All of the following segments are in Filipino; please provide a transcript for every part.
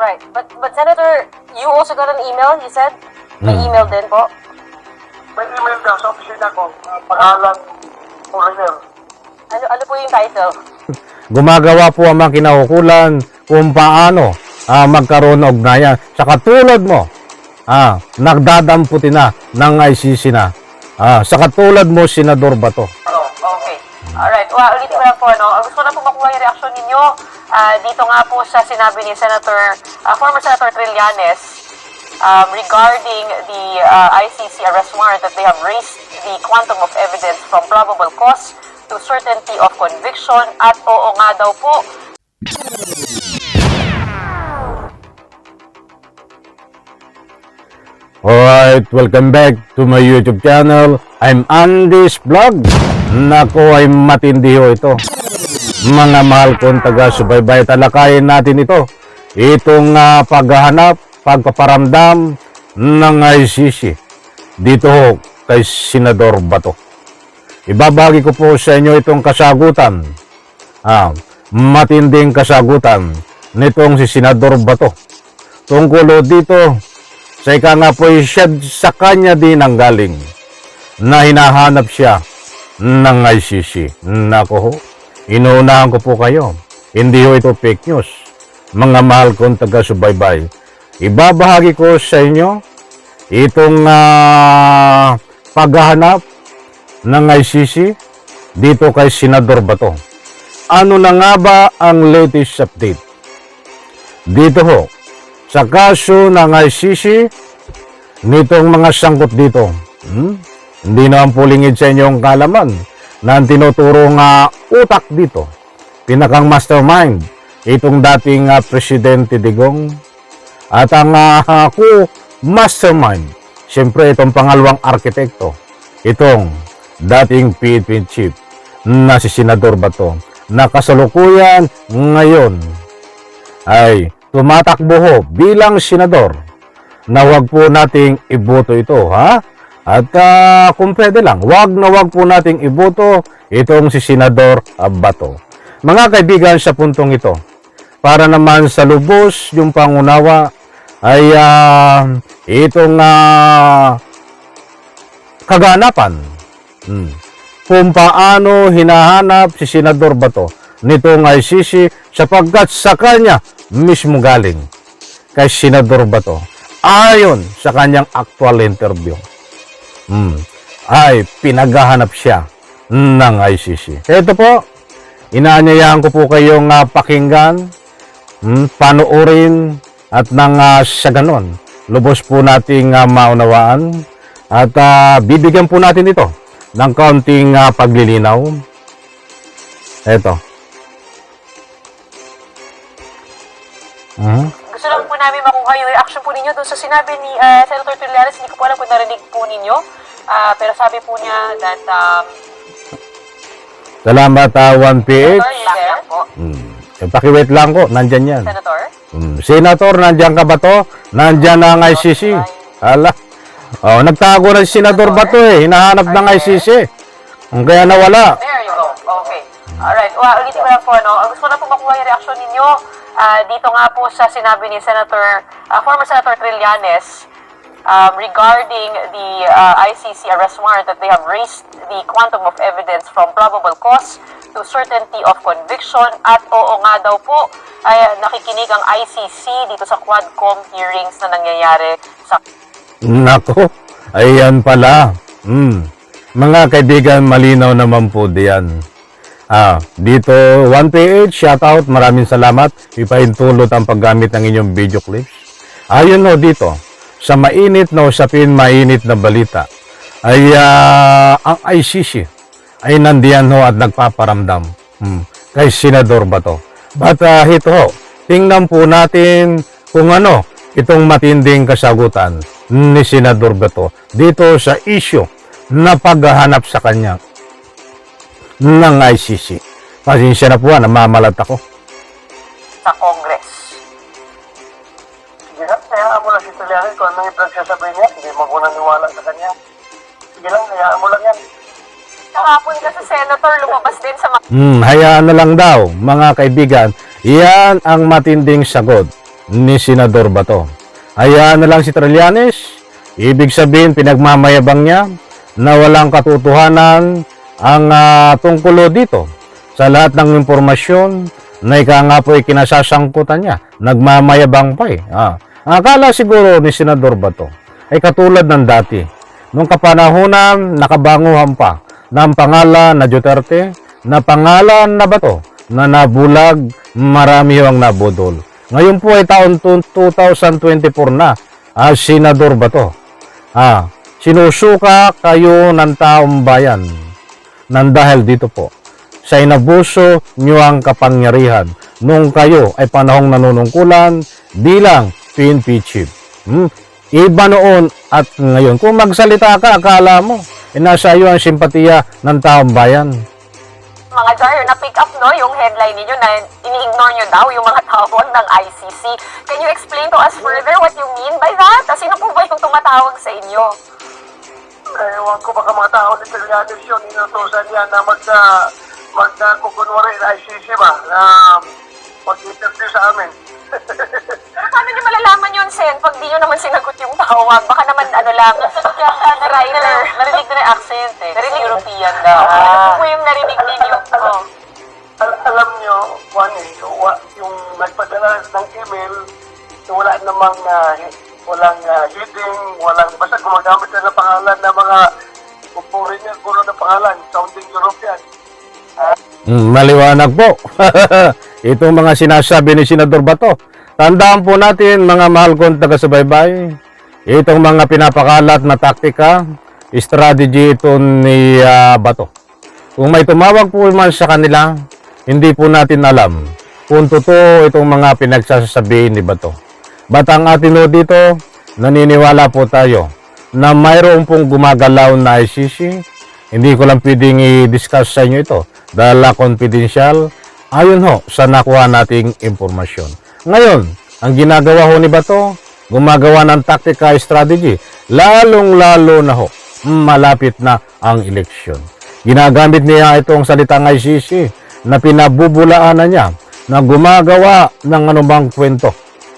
Right. But Senator, you also got an email, you said? May email din po? May email daw sa opisina ko, pangalan foreigner. Ano po yung title? Gumagawa po ang mga kinaukulan kung paano magkaroon ng ugnayan. Sa katulad mo, nagdadamputi na ng ICC na. Sa katulad mo, Senador Bato. Okay. Alright. Well, ulitin ko lang po, no? Gusto ko na po makuha yung reaksyon ninyo. Dito nga po sa sinabi ni former Senator Trillanes regarding the ICC arrest warrant that they have raised the quantum of evidence from probable cause to certainty of conviction at oo nga daw po. Alright, welcome back to my YouTube channel. I'm Andy's Vlog. Nako, ay matindi ho ito. Mga mahal kong taga-subaybay, talakayin natin ito. Itong paghahanap, pagpaparamdam ng ICC dito ho kay Senador Bato. Ibabagi ko po sa inyo itong kasagutan, matinding kasagutan nitong si Senador Bato. Tungkol dito, sa ika nga po sa kanya din ang galing na hinahanap siya ng ICC. Nako ho, inuunahan ko po kayo. Hindi ho ito fake news. Mga mahal kong taga-subaybay, ibabahagi ko sa inyo itong paghahanap ng ICC dito kay Senador Bato. Ano na nga ba ang latest update? Dito ho, sa kaso ng ICC, nitong mga sangkot dito. Hindi naman po lingid sa inyong kalaman na ang tinuturong utak dito, pinakang mastermind, itong dating Presidente Digong at ang mastermind, siyempre itong pangalawang arkitekto, itong dating PNP chief na si Senador Bato, na kasalukuyan ngayon ay tumatakbo ho bilang senador, na wag po nating iboto ito, At kung pwede lang, wag po nating iboto itong si Senador Bato. Mga kaibigan, sa puntong ito, para naman sa lubos yung pangunawa, ay itong kaganapan kung paano hinahanap si Senador Bato nitong ICC, sapagkat sa kanya mismo galing kay Senador Bato, ayon sa kanyang actual interview, ay pinaghahanap siya ng ICC. Ito po, inaanyayahan ko po kayong pakinggan, panoorin, at nang sa ganon, lubos po nating maunawaan at bibigyan po natin ito ng kaunting paglilinaw. Ito. Gusto lang po namin makuha yung reaction po ninyo doon sa sinabi ni Senator Trillanes. Hindi ko po alam kung narinig po ninyo. Pero sabi po niya that... Salamat, 1PH. Senator, po. Pakiwait lang ko, nandyan yan. Senator? Senator, nandyan ka ba to? Nandyan na ang ICC. Hala. Nagtago na si Senador Bato hinahanap ng ICC. Kaya nawala. There you go. Okay. Alright. Well, ulitin ko lang po, gusto ko na po makuha yung reaction ninyo. Dito nga po sa sinabi ni former Senator Trillanes regarding the ICC arrest warrant that they have raised the quantum of evidence from probable cause to certainty of conviction at oo nga daw po ay nakikinig ang ICC dito sa Quadcom hearings na nangyayari sa... Nako, ayan pala. Mga kaibigan, malinaw naman po diyan. Dito, 1PH, shoutout, maraming salamat. Ipahintulot ang paggamit ng inyong video clips. Ayun dito, sa mainit na usapin, mainit na balita, ay ang ICC ay nandiyan at nagpaparamdam kay Senador Bato. But ito tingnan po natin kung ano itong matinding kasagutan ni Senador Bato dito sa issue na paghahanap sa kanya ng ICC. Pasensya na po, namamalat ako. Sa Congress. Sige lang, hayaan mo lang si Trillanes kung ano yung pinagsasabi niya. Hindi mo naniwala sa kanya. Sige lang, hayaan mo lang yan. Kahapon kasi Senator lumabas din sa Hayaan na lang daw, mga kaibigan. Yan ang matinding sagot ni Senador Bato. Hayaan na lang si Trillanes, ibig sabihin pinagmamayabang niya na walang katotohanan ang tungkulo dito sa lahat ng impormasyon na ika nga po ay kinasasangkutan niya. Nagmamayabang pa eh. Akala siguro ni Senador Bato ay katulad ng dati. Nung kapanahunan, nakabanguhan pa ng pangalan na Duterte, na pangalan na Bato, na nabulag, marami ang nabudol. Ngayon po ay taon 2024 na, Senador Bato. Sinusuka kayo ng taong bayan nang dahil dito po sa inabuso nyo ang kapangyarihan nung kayo ay panahong nanunungkulan bilang PNP chief. Iba noon at ngayon. Kung magsalita ka, akala mo, nasa iyo ang simpatiya ng taong bayan. Mga Jar, na-pick up no, yung headline ninyo na ini-ignore nyo daw yung mga tawag ng ICC. Can you explain to us further what you mean by that? Sino po ba yung tumatawag sa inyo? Ewan ko baka mga tao ni Trillanes yun, inutosan niya na magkukunwari na ICC ba, na mag-interview sa amin. Pero paano nyo malalaman yun, Sen, pag di nyo naman sinagot yung tawag? Baka naman writer. Narinig na yung accent eh. Narinig European daw. Ano po yung narinig ninyo? Alam nyo, yung nagpadala ng email, wala namang walang heading, basta gumagamit na ng pangalan ng mga pupuri niya, gulo na pangalan, sounding European. Maliwanag po. Itong mga sinasabi ni Senador Bato. Tandaan po natin, mga mahal kong taga-subaybay, itong mga pinapakalat na taktika, strategy ito ni Bato. Kung may tumawag po man sa kanila, hindi po natin alam kung totoo itong mga pinagsasabi ni Bato. Batang atin o dito, naniniwala po tayo na mayroon pong gumagalaw na ICC. Hindi ko lang pwedeng i-discuss sa inyo ito dahil confidential ayon ho sa nakuha nating impormasyon. Ngayon, ang ginagawa ho ni Bato, gumagawa ng tactical strategy, lalong-lalo na ho, malapit na ang eleksyon. Ginagamit niya itong salitang ICC na pinabubulaanan niya na gumagawa ng anumang kwento.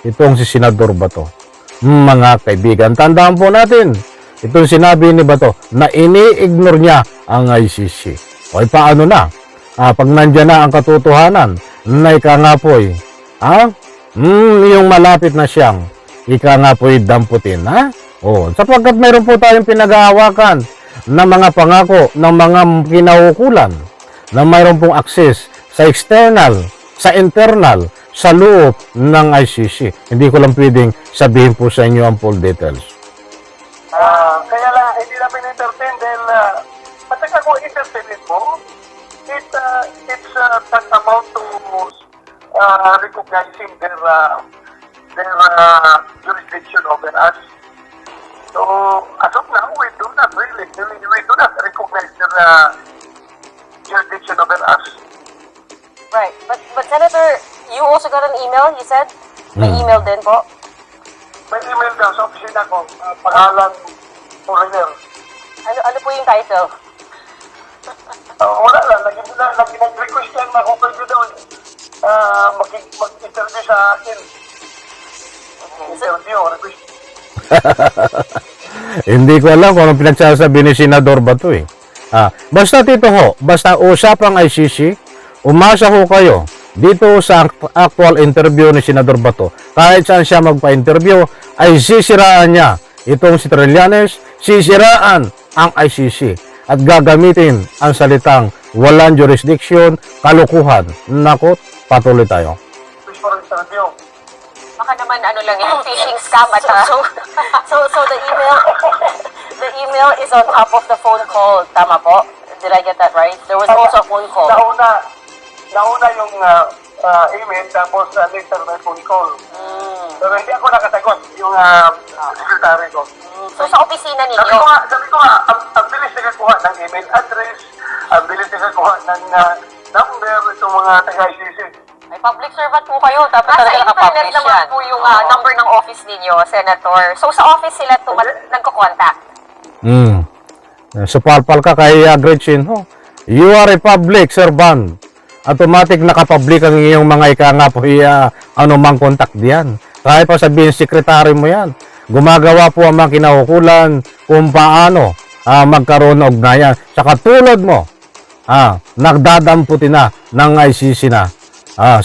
Itong si Senador Bato. Mga kaibigan, tandaan po natin, itong sinabi ni Bato na ini-ignore niya ang ICC. O paano na? Pag nandyan na ang katotohanan, na ika nga po'y, yung malapit na siyang, ika nga po'y damputin, sapagkat mayroon po tayong pinag-aawakan na mga pangako, ng mga kinaukulan, na mayroon pong access sa external, sa internal, sa loob ng ICC. Hindi ko lang pwedeng sabihin po sa inyo ang full details. Kaya lang, hindi namin entertain dahil patagal ko entertainin mo, it's tantamount to recognizing their jurisdiction over us. So, as of now, we do not recognize their jurisdiction over us. Right. But Senator, you also got an email, you said? May email din po? May email daw sa opisina ko, pangalan foreigner. Ano po yung title? Wala lang, nag-request lang na kung pwede daw mag-interview sa akin. Interview, request. Hindi ko alam kung anong pinagsasabi ni Senador Bato eh. Basta dito ho, basta usapang ICC, umasa ho kayo dito sa actual interview ni Senador Bato. Kahit saan siya magpa-interview, ay sisiraan niya itong si Trillanes, sisiraan ang ICC at gagamitin ang salitang walang jurisdiction, kalukuhan. Nakot, patuloy tayo. Request for interview. Baka naman lang yung phishing scam at so the email is on top of the phone call. Tama po? Did I get that right? There was also a phone call. Nauna yung email, tapos later may phone call. Pero hindi ako nakasagot, yung secretary ko. So sa opisina ninyo? Sabi ko nga, ang bilis nakakuha ng email address, ang bilis nakakuha ng number itong mga taga-ICC. Ay, public servant po kayo. Tapos talaga nakapublish yan. Naman po yung number ng office ninyo, Senator. So sa office sila nagko-contact? Supalpal ka kay Gretchen ho. You are a public servant. Automatic nakapublic ang iyong mga ika nga po anumang contact diyan. Kahit pa sabihin sekretary mo yan. Gumagawa po ang mga kinahukulan kung paano magkaroon ng ugnayan. Sa katulad mo, nagdadamputin na ng ICC na.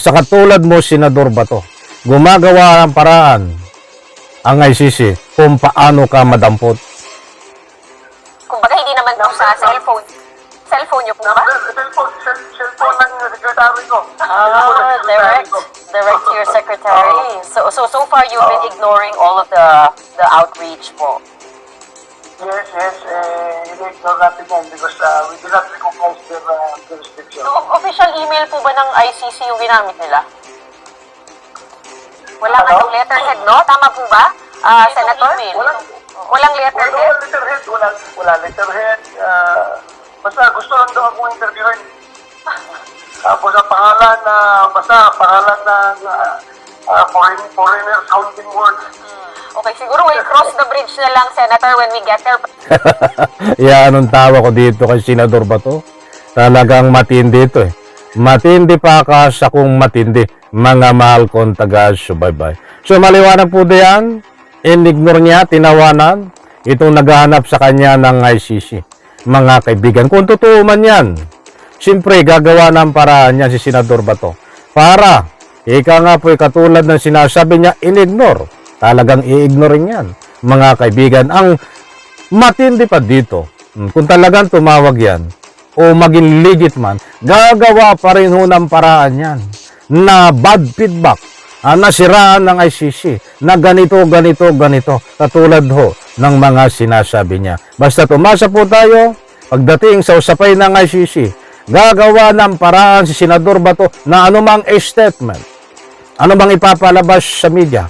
Sa katulad mo, Senador Bato, gumagawa ng paraan ang ICC kung paano ka madampot. Kumbaga, hindi naman po sa cellphone. Cellphone niyo po ba? Cellphone ng secretary ko. Direct to your secretary. So far, you've been ignoring all of the outreach po. Yes, ini-ignore natin yan because we do not recognize their jurisdiction. So, official email po ba ng ICC yung ginamit nila? Wala Ano? kayong letterhead, no? Tama po ba, Senator? Walang letterhead? Wala letterhead. Basta gusto lang daw akong interviewin. Tapos ang pangalan ng foreigner sounding word. Okay, siguro we'll cross the bridge na lang, Senator, when we get there. Yan ang tawa ko dito kay Senador Bato. Talagang matindi ito eh. Matindi pa ka sa kung matindi. Mga mahal kong taga-subaybay. So maliwanag po diyan, inignore niya, tinawanan, itong naghahanap sa kanya ng ICC. Mga kaibigan, kung totoo man yan, siyempre gagawa ng paraan niya si Senador Bato. Para, ika nga po katulad ng sinasabi niya, inignore. Talagang i-ignore yan. Mga kaibigan, ang matindi pa dito, kung talagang tumawag yan, o maging legit man, gagawa pa rin ho ng paraan yan na bad feedback, nasiraan ng ICC, na ganito, katulad ho ng mga sinasabi niya. Basta tumasa po tayo, pagdating sa usapay ng ICC, gagawa ng paraan si Senador Bato na anumang statement, anumang ipapalabas sa media,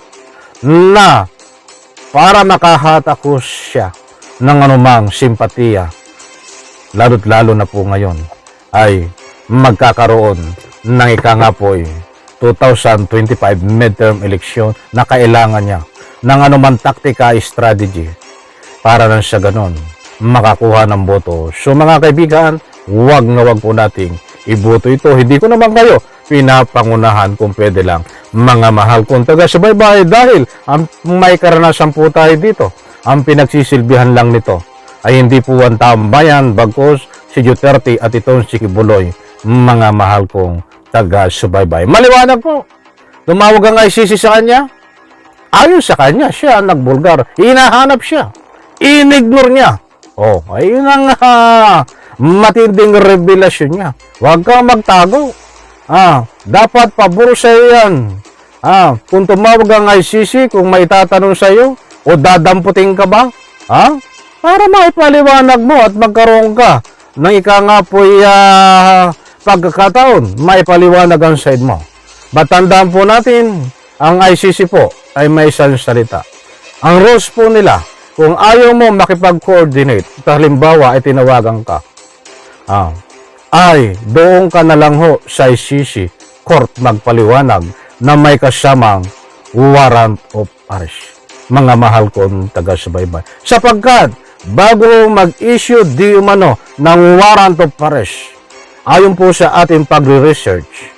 na para makahatakos siya ng anumang simpatiya, lalo't lalo na po ngayon, ay magkakaroon ng ika nga po 2025 midterm election na kailangan niya ng anumang taktika, strategy para nang siya ganon makakuha ng boto. So mga kaibigan, wag na wag po nating iboto ito. Hindi ko naman kayo pinapangunahan kung pwede lang, mga mahal kong taga-subaybay, dahil may karanasan po tayo dito. Ang pinagsisilbihan lang nito ay hindi po ang taong bayan, bagkus si Duterte at itong si Kibuloy, mga mahal kong taga-subaybay. Maliwanag po, tumawag ang ICC sa kanya, ayon sa kanya, siya ang nagbulgar, hinahanap siya, inignore niya. Ayun ang matinding revelasyon niya. Huwag kang magtago. Dapat pabor sa iyo yan. Kung tumawag ang ICC, kung may tatanong sa iyo, o dadamputin ka ba? Para maipaliwanag mo at magkaroon ka ng ika nga po'y pagkakataon, maipaliwanag ang side mo. Batandaan po natin, ang ICC po ay may isang salita. Ang rules po nila, kung ayaw mo makipag-coordinate, halimbawa ay tinawagan ka, ay doon ka na lang ho sa ICC court magpaliwanag na may kasamang warrant of arrest. Mga mahal kong taga-subaybay. Sapagkat bago mag-issue di umano ng warrant of arrest, ayon po sa ating pagre-research,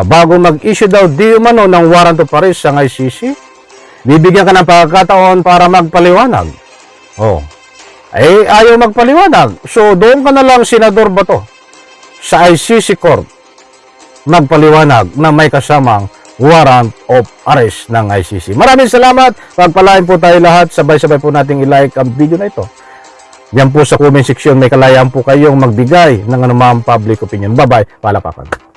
bago mag-issue daw di umano ng warrant of arrest sa ICC, bibigyan ka ng pagkakataon para magpaliwanag. Ayaw magpaliwanag. So, doon ka na lang, Senador Bato, sa ICC Court, magpaliwanag na may kasamang warrant of arrest ng ICC. Maraming salamat. Pagpalain po tayo lahat. Sabay-sabay po nating i-like ang video na ito. Yan po sa comment section, may kalayaan po kayong magbigay ng anumang public opinion. Bye-bye. Palapakan.